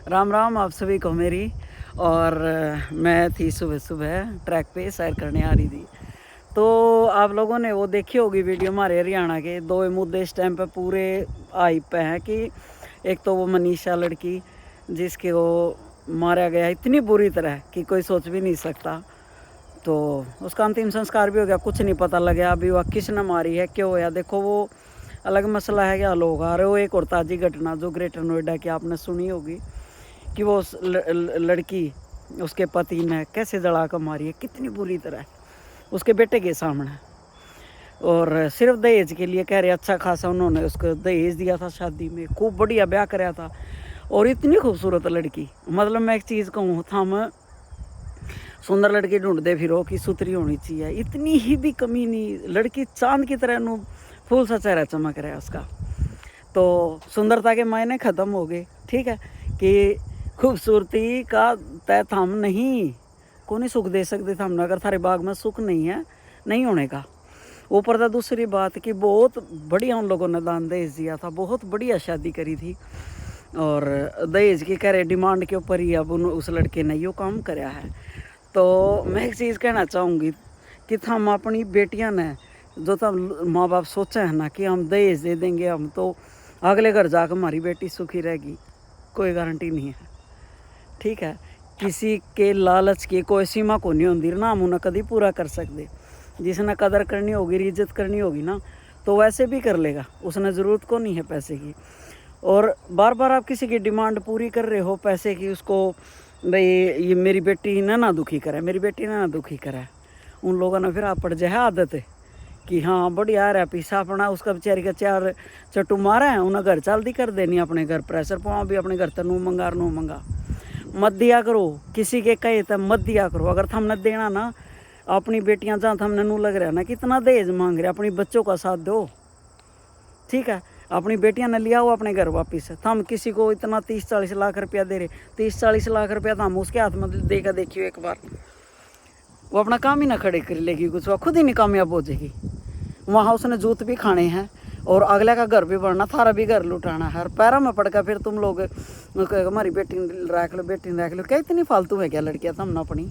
राम राम आप सभी को मेरी। और मैं थी सुबह सुबह ट्रैक पे सैर करने आ रही थी। तो आप लोगों ने वो देखी होगी वीडियो हमारे हरियाणा के दो मुद्दे इस टाइम पे पूरे हाइप पे हैं कि एक तो वो मनीषा लड़की जिसके वो मारा गया इतनी बुरी तरह कि कोई सोच भी नहीं सकता। तो उसका अंतिम संस्कार भी हो गया, कुछ नहीं पता लगा अभी वह किसने मारी है क्यों है। देखो वो अलग मसला है क्या लोग आ रहे हो। एक और ताज़ी घटना जो ग्रेटर नोएडा की आपने सुनी होगी कि वो लड़की उसके पति ने कैसे जला कर मारी है कितनी बुरी तरह उसके बेटे के सामने। और सिर्फ दहेज के लिए कह रहे अच्छा खासा उन्होंने उसको दहेज दिया था, शादी में खूब बढ़िया ब्याह कराया था। और इतनी खूबसूरत लड़की, मतलब मैं एक चीज़ कहूँ था, मैं सुंदर लड़की ढूंढते फिरो कि सुथरी होनी चाहिए, इतनी ही भी कमी नहीं। लड़की चांद की तरह नू फूल सा चेहरा चमक रहा है उसका। तो सुंदरता के मायने ख़त्म हो गए। ठीक है कि खूबसूरती का तय थम नहीं, को नहीं सुख दे सकते थमने अगर थारे बाग में सुख नहीं है, नहीं होने का। ऊपर था दूसरी बात कि बहुत बढ़िया उन लोगों ने दान दहेज दिया था, बहुत बढ़िया शादी करी थी। और दहेज की कह रहे डिमांड के ऊपर ही अब उस लड़के ने यो काम कराया है। तो मैं एक चीज़ कहना चाहूँगी कि हम अपनी बेटियां ने जो तब माँ बाप सोचा है ना कि हम दहेज दे देंगे, हम तो अगले घर जाकर हमारी बेटी सुखी रहेगी, कोई गारंटी नहीं है। ठीक है, किसी के लालच की कोई सीमा को नहीं होती ना, हम उन्हें कभी पूरा कर सकते। जिसने कदर करनी होगी, इज्जत करनी होगी ना, तो वैसे भी कर लेगा, उसने ज़रूरत को नहीं है पैसे की। और बार बार आप किसी की डिमांड पूरी कर रहे हो पैसे की, उसको भाई ये मेरी बेटी ना दुखी करे, मेरी बेटी ना दुखी करे। उन लोगों ने फिर आप पड़ जाए आदत है कि हाँ बढ़िया रहा पीसा अपना, उसका बेचारी का चार चट्टू मारा है, उन्हें घर चालती कर देनी, अपने घर प्रेशर पाओ भी अपने घर तनू मंगा नू मंगा। मत दिया करो, किसी के कहे तब मत दिया करो। अगर थमने देना ना, अपनी बेटियां जहाँ थमने नू लग रहा है ना कितना दहेज मांग रहे, अपनी बच्चों का साथ दो। ठीक है, अपनी बेटियां ने लिया हो अपने घर वापिस। हम किसी को इतना 30-40 लाख रुपया दे रहे, 30-40 लाख रुपया तो हम उसके हाथ में देकर देखियो एक बार, वो अपना काम ही ना खड़े कर लेगी, कुछ वो खुद ही नहीं कामयाब हो जाएगी। वहाँ उसने जूत भी खाने हैं और अगले का घर भी बढ़ना, थारा भी घर लुटाना है। और पैरों में पड़कर फिर तुम लोग हमारी बेटी रख लो, बेटी रख लो, क्या इतनी फालतू है क्या लड़कियाँ तुम ना अपनी।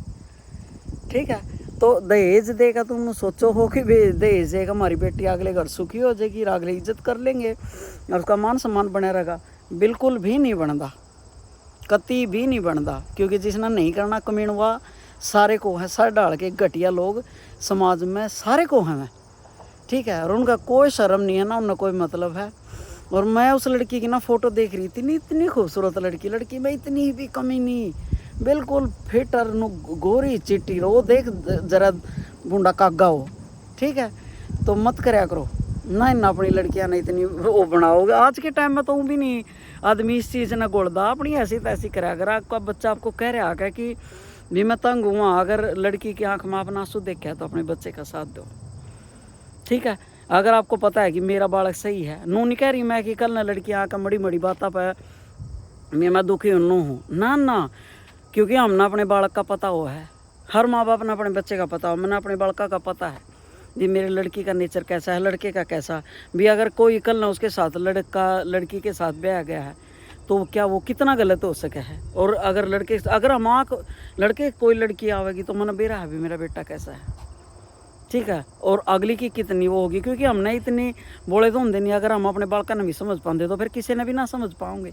ठीक है, तो दहेज देगा तुम सोचो हो कि दहेज देगा हमारी बेटी अगले घर सुखी हो जाएगी, अगले इज्जत कर लेंगे और उसका मान सम्मान बने रहेगा। बिल्कुल भी नहीं बनता, कति भी नहीं बनता। क्योंकि जिसने नहीं करना कमीणवा सारे को है, सर डाल के घटिया लोग समाज में सारे को हैं। ठीक है, और उनका कोई शर्म नहीं है ना, उनका कोई मतलब है। और मैं उस लड़की की ना फ़ोटो देख रही थी, इतनी खूबसूरत लड़की में इतनी भी कमी नहीं, बिल्कुल फिट और गोरी चिट्टी रो, देख जरा बूंदा कागा हो। ठीक है, तो मत करया करो ना इन्ना अपनी लड़कियां ने इतनी वो बनाओगे। आज के टाइम में तो भी नहीं आदमी इस चीज़ ने गोलदा, अपनी ऐसी तैसी कराया कर। आपका बच्चा आपको कह रहा है कि भी मैं तंग हुआ, अगर लड़की की आंख में अपना आंसू देखा है तो अपने बच्चे का साथ दो। ठीक है, अगर आपको पता है कि मेरा बालक सही है, नू नहीं कह रही मैं कि कल ना लड़की आकर मड़ी मड़ी बाता पर मैं दुखी हूँ ना ना। क्योंकि हमने अपने बालक का पता हुआ है, हर माँ बाप ने अपने बच्चे का पता हो, मैंने अपने बालका का पता है जी मेरी लड़की का नेचर कैसा है, लड़के का कैसा भी। अगर कोई कल ना उसके साथ लड़की के साथ ब्याह गया है तो क्या वो कितना गलत हो सके है। और अगर अगर हम लड़के कोई लड़की आवेगी तो मन बेरा है भी मेरा बेटा कैसा है। ठीक है, और अगली की कितनी वो होगी, क्योंकि हमने इतनी बोले तो होंगे नहीं। अगर हम अपने बालका ने भी समझ पाते तो फिर किसी ने भी ना समझ पाओगे।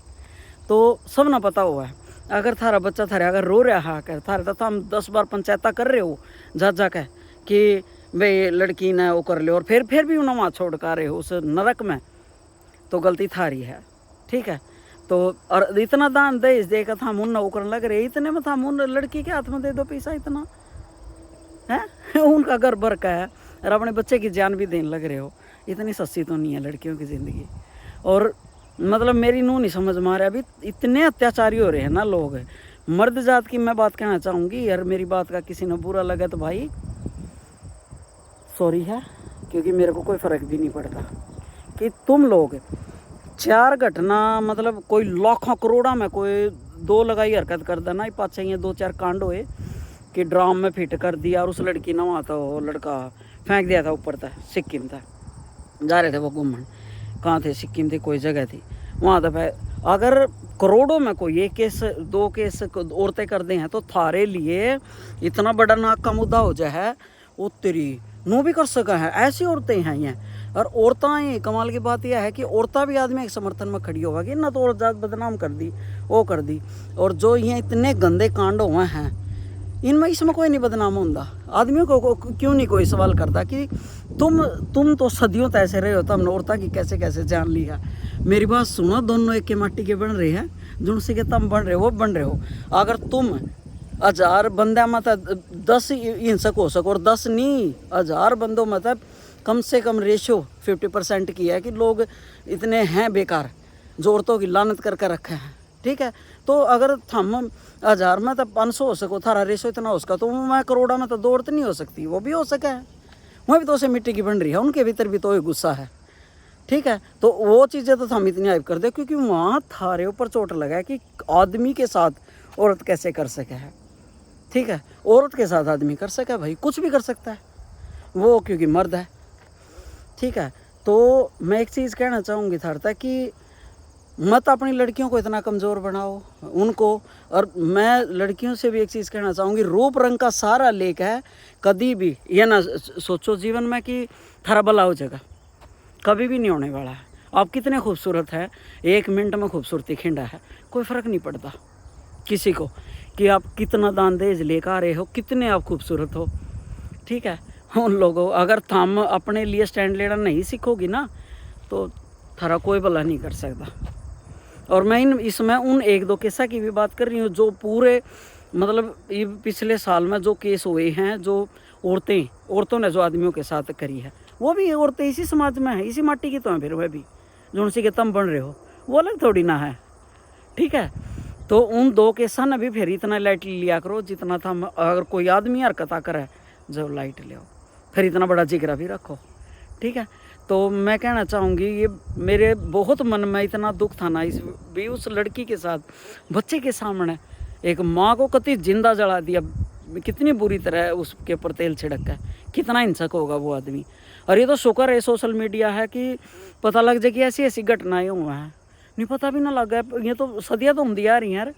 तो सब ना पता हुआ है। अगर थारा बच्चा थारे अगर रो रहा है थारे तो हम 10 बार पंचायत कर रहे हो जा कह कि भाई लड़की ने वो कर ले, और फिर भी उन्हें वहाँ छोड़ कर रहे हो उस नरक में, तो गलती थारी है। ठीक है, तो और इतना दान दहेज देकर हम उन वो करने लग रहे, इतने में हम उन लड़की के हाथ में दे दो पैसा इतना है उनका घर भर का है और अपने बच्चे की जान भी देने लग रहे हो। इतनी सस्ती तो नहीं है लड़कियों की ज़िंदगी। और मतलब मेरी नूह नहीं समझ में आ रहा, अभी इतने अत्याचारी हो रहे हैं ना लोग। मर्द जात की मैं बात कहना चाहूँगी, यार मेरी बात का किसी ने बुरा लगा तो भाई सॉरी है, क्योंकि मेरे को कोई फ़र्क भी नहीं पड़ता कि तुम लोग 4 घटना मतलब कोई लाखों करोड़ा में कोई 2 लगाई हरकत कर देना, पाछे ये 2-4 कांड हुए कि ड्राम में फिट कर दिया और उस लड़की ने वहाँ तो लड़का फेंक दिया था ऊपर था, सिक्किम था, जा रहे थे वो घूमन, कहाँ थे सिक्किम थी कोई जगह थी वहाँ तो अगर करोड़ों में कोई एक केस दो केस औरतें कर दे हैं तो थारे लिए इतना बड़ा नाक का मुद्दा हो जाए है वो तेरी नो भी कर सका है। ऐसी औरतें हैं ये। और औरतें, कमाल की बात यह है कि औरतें भी आदमी एक समर्थन में खड़ी होगा कि ना तो और जात बदनाम कर दी वो कर दी। और जो ये इतने गंदे कांड हुए हैं इनमें इसमें कोई नहीं बदनाम होता। आदमियों को क्यों नहीं कोई सवाल करता कि तुम तो सदियों तक ऐसे रहे हो, तो हमने औरता की कैसे कैसे जान ली है। मेरी बात सुनो, दोनों एक के माटी के बन रहे हैं, जिनसे के तुम बन रहे हो वो बन रहे हो। अगर तुम 1000 बंदा मतलब 10 हिंसक हो सको और 10 नहीं 1000 बंदों मतलब कम से कम रेशो 50% की है कि लोग इतने हैं बेकार जो औरतों की लानत करके रखे हैं। ठीक है, तो अगर हम 1000 में तो 500 हो सको, थारा रेशो इतना हो सका, तो मैं करोड़ा में तो 2 औरत नहीं हो सकती, वो भी हो सके है। वह भी तो उसे मिट्टी की बन रही है, उनके भीतर भी तो गुस्सा है। ठीक है, तो वो चीज़ें तो हम इतनी हाइप कर दे क्योंकि वहाँ थारे ऊपर चोट लगा है कि आदमी के साथ औरत कैसे कर सके है। ठीक है, औरत के साथ आदमी कर सके भाई, कुछ भी कर सकता है वो, क्योंकि मर्द है। ठीक है, तो मैं एक चीज़ कहना चाहूँगी थार तक कि मत अपनी लड़कियों को इतना कमज़ोर बनाओ उनको। और मैं लड़कियों से भी एक चीज़ कहना चाहूँगी, रूप रंग का सारा लेख है, कभी भी ये ना सोचो जीवन में कि थारा भला हो जाएगा, कभी भी नहीं होने वाला है। आप कितने खूबसूरत है, 1 मिनट में खूबसूरती खिंडा है, कोई फ़र्क नहीं पड़ता किसी को कि आप कितना दान देज लेकर आ रहे हो, कितने आप खूबसूरत हो। ठीक है, उन लोगों अगर थम अपने लिए स्टैंड लेना नहीं सीखोगी ना तो थारा कोई भला नहीं कर सकता। और मैं इसमें उन 1-2 केसा की भी बात कर रही हूँ जो पूरे मतलब ये पिछले साल में जो केस हुए हैं, जो औरतों ने जो आदमियों के साथ करी है, वो भी औरतें इसी समाज में है, इसी माटी की तो हैं फिर वह भी जो उनसे के तम बन रहे हो, वो अलग थोड़ी ना है। ठीक है, तो उन 2 केसा ने भी फिर इतना लाइट लिया करो जितना था। अगर कोई आदमी हरकत करे जो लाइट ले फिर इतना बड़ा जिगरा भी रखो। ठीक है, तो मैं कहना चाहूँगी ये मेरे बहुत मन में इतना दुख था ना इस भी उस लड़की के साथ, बच्चे के सामने एक माँ को कति जिंदा जला दिया, कितनी बुरी तरह उसके ऊपर तेल छिड़क है, कितना हिंसक होगा वो आदमी। और ये तो शुक्र है सोशल मीडिया है कि पता लग जाए कि ऐसी ऐसी घटनाएं हुआ हैं, नहीं पता भी ना लगा। ये तो सदियाँ तो होती आ रही हैं यार,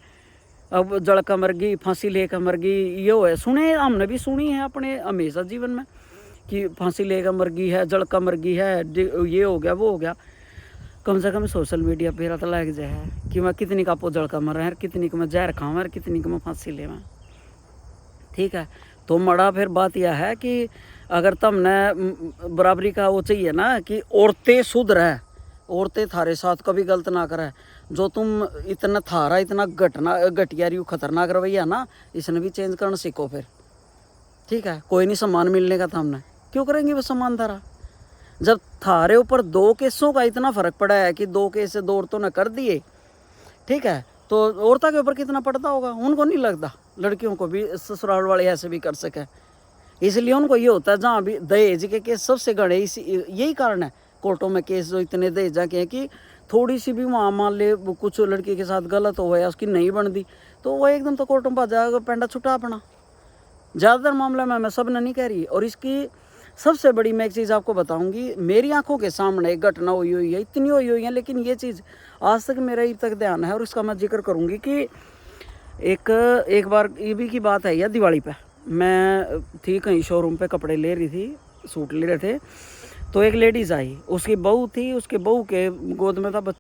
अब जड़का मर गई, फांसी लेकर मर गई, ये हो है, सुने हमने भी सुनी है अपने हमेशा जीवन में कि फांसी लेकर मर गई है, जड़का मर गई है, ये हो गया वो हो गया। कम से कम सोशल मीडिया पे पता लग जाए कि मैं कितनी का पो जड़का मर रहा है, कितनी का मैं जहर खाऊँ और कितनी का मैं फांसी ले। ठीक है, तो मड़ा फिर बात यह है कि अगर तुमने बराबरी का वो चाहिए ना कि औरतें शुद्ध रहे, औरतें थारे साथ कभी गलत ना करे, जो तुम इतना थारा इतना घटिया रही खतरनाक रवैया ना, इसने भी चेंज करना सीखो फिर। ठीक है, कोई नहीं सम्मान मिलने का था, हमने क्यों करेंगे वो सम्मान धारा। जब थारे ऊपर 2 केसों का इतना फ़र्क पड़ा है कि 2 केस 2 औरतों ने कर दिए, ठीक है, तो औरतों के ऊपर कितना पड़ता होगा, उनको नहीं लगता लड़कियों को भी ससुराल वाले ऐसे भी कर सके। इसलिए उनको ये होता है जहाँ भी दहेज के केस सबसे गड़े, इसी यही कारण है कोर्टों में केस जो इतने दहेजा के हैं कि थोड़ी सी भी वहाँ मान ले कुछ लड़की के साथ गलत हो या उसकी नहीं बन दी तो वो एकदम तो कोर्टों पर जाएगा पेंडा छुटा अपना। ज़्यादातर मामला में मैं सब ने नहीं कह रही। और इसकी सबसे बड़ी मैं एक चीज़ आपको बताऊंगी, मेरी आंखों के सामने एक घटना हुई है, इतनी हुई है, लेकिन ये चीज़ आज तक मेरा ही तक ध्यान है और इसका मैं जिक्र करूंगी कि एक बार ये भी की बात है, यह दिवाली पे मैं थी कहीं शोरूम पे कपड़े ले रही थी, सूट ले रहे थे, तो एक लेडीज़ आई, उसकी बहू थी, उसके बहू के गोद में था